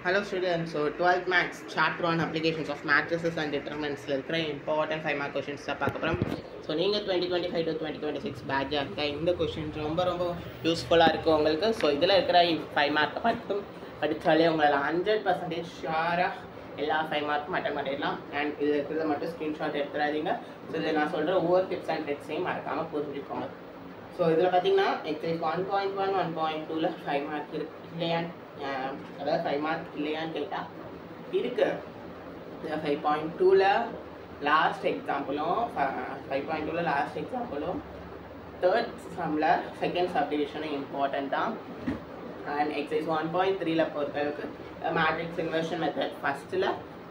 Hello students, so 12th Maths Chapter 1 Applications of Matrices and Determinants இருக்கிற important 5 mark questions தான் பார்க்க போகிறோம். So நீங்கள் 2025 to 2026 பேட்சாக இருக்க இந்த கொஷின்ஸ் ரொம்ப யூஸ்ஃபுல்லாக இருக்கும் உங்களுக்கு. ஸோ இதில் இருக்கிற 5 மார்க்கை மட்டும் படித்தாலே உங்களால் 100% ஷுவராக எல்லா 5 மார்க்கும் அட்டன் பண்ணிடலாம். அண்ட் இதில் இருக்கிறத மட்டும் ஸ்க்ரீன்ஷாட் எடுத்துடாதீங்க. ஸோ இதில் நான் சொல்கிற ஒவ்வொரு டிப்ஸ் அண்ட் ட்ரிக்ஸையும் மறக்காமல் புரிஞ்சுக்கோங்க. ஸோ இதில் பார்த்தீங்கன்னா எக்ஸைஸ் 1.1 1.2ல் 5 மார்க் இருக்கு இல்லையான்னு அதாவது 5 மார்க் இல்லையான்னு கேட்டால் இருக்கு. 5.2ல் லாஸ்ட் எக்ஸாம்பிளும் 5.2ல் லாஸ்ட் எக்ஸாம்பிளும் தேர்ட் சம்மில் செகண்ட் சப்டிவிஷனும் இம்பார்ட்டன்ட் தான். அண்ட் எக்ஸைஸ் 1.3ல் பொறுத்தளவுக்கு மேட்ரிக்ஸ் இன்வர்ஷன் மெத்தட் ஃபஸ்ட்டில்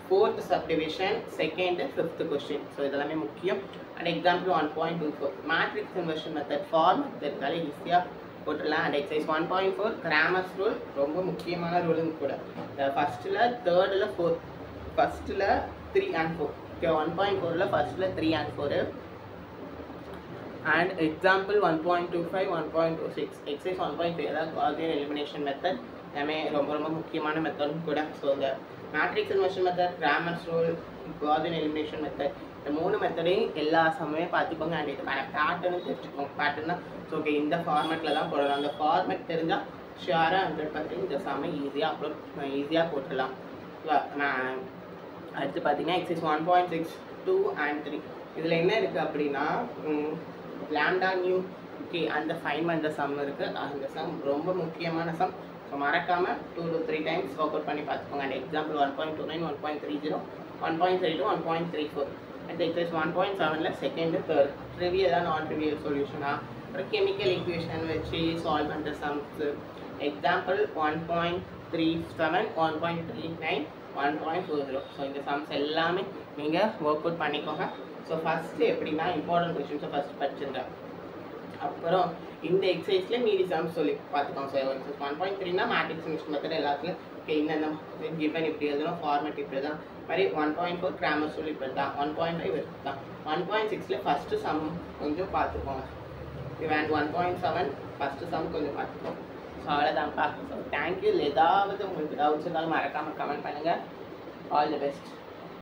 fourth subdivision second fifth question. So இதெல்லாமே முக்கியம். And example 1.24 matrix inversion method format இருக்காலே ஈஸியாக போட்டுடலாம். அண்ட் எக்ஸைஸ் 1.4 கிராமர்ஸ் ரூல் ரொம்ப முக்கியமான ரூலும் கூட. ஃபஸ்ட்டில் தேர்டில் 4 ஃபஸ்ட்டில் 3 and 4 ஓகே. 1.4ல் ஃபஸ்ட்டில் 3 and 4 அண்ட் எக்ஸாம்பிள் 1.25 1.26 எக்ஸைஸ் 1.5 அதாவது காஸியன் எலிமினேஷன் மெத்தட் எல்லாமே ரொம்ப முக்கியமான மெத்தடும் கூட. ஸோ இந்த matrix inversion method, Cramer's rule, Gaussian elimination method இந்த 3 மெத்தடையும் எல்லா சமயமே பார்த்துக்கோங்க. அண்ட் இதுக்கான பேட்டர்னும் தெரிஞ்சுக்கோங்க. பேட்டர்னா ஸோ ஓகே இந்த ஃபார்மேட்டில் தான் போடலாம். அந்த ஃபார்மேட் தெரிஞ்சால் ஷுவராக 100% இந்த சமயம் ஈஸியாக போட்டுடலாம். அடுத்து பார்த்தீங்கன்னா எக்ஸைஸ் 1.6 2 and 3 இதில் என்ன இருக்குது அப்படின்னா லாம்டா நியூ ஓகே அந்த ஃபைன் பண்ணுற சம் இருக்குது. அந்த சம் ரொம்ப முக்கியமான சம். ஸோ மறக்காமல் 2 to 3 டைம்ஸ் ஒர்க் அவுட் பண்ணி பார்த்துக்கோங்க. அண்ட் எக்ஸாம்பிள் 1.29 1.30 1.32 1.34 அண்ட் எக்ஸைஸ் 1.7ல் செகண்டு தேர்ட் ட்ரிவியல் தான் நான் ட்ரிவியல் சொல்யூஷனாக அப்புறம் கெமிக்கல் ஈக்குவேஷன் வச்சு சால்வ் பண்ணுற சம்ஸு. எக்ஸாம்பிள் 1.37 1.39 1.40 ஸோ இந்த சம்ஸ் எல்லாமே நீங்கள் ஒர்க் அவுட் பண்ணிக்கோங்க. ஸோ ஃபஸ்ட்டு எப்படின்னா இம்பார்ட்டன்ட் கொஷின்ஸை ஃபஸ்ட்டு படிச்சிருங்க. அப்புறம் இந்த எக்ஸசைஸில் மீதி சம்ஸ் சொல்லி பார்த்துக்கோங்க. ஸோ எக்ஸைஸ் 1.3னா மேட்ரிக்ஸ் இன்வர்ஷன் மெத்தட் எல்லாத்துலையும் ஓகே இந்த கிவன் இப்படி எழுதணும், ஃபார்மேட் இப்படி தான் மாதிரி. 1.4 கிராமர் சொல்லி இப்படி தான். 1.5 இப்படி தான். 1.6ல் ஃபஸ்ட்டு சம் கொஞ்சம் பார்த்துக்கோங்க. அண்ட் 1.7 ஃபஸ்ட்டு சம் கொஞ்சம் பார்த்துக்கோங்க. ஸோ அவ்வளோதான்ப்பா. So thank you. ஏதாவது உங்களுக்கு டவுட்ஸ் இருந்தாலும் மறக்காமல் கமெண்ட் பண்ணுங்கள். All the best.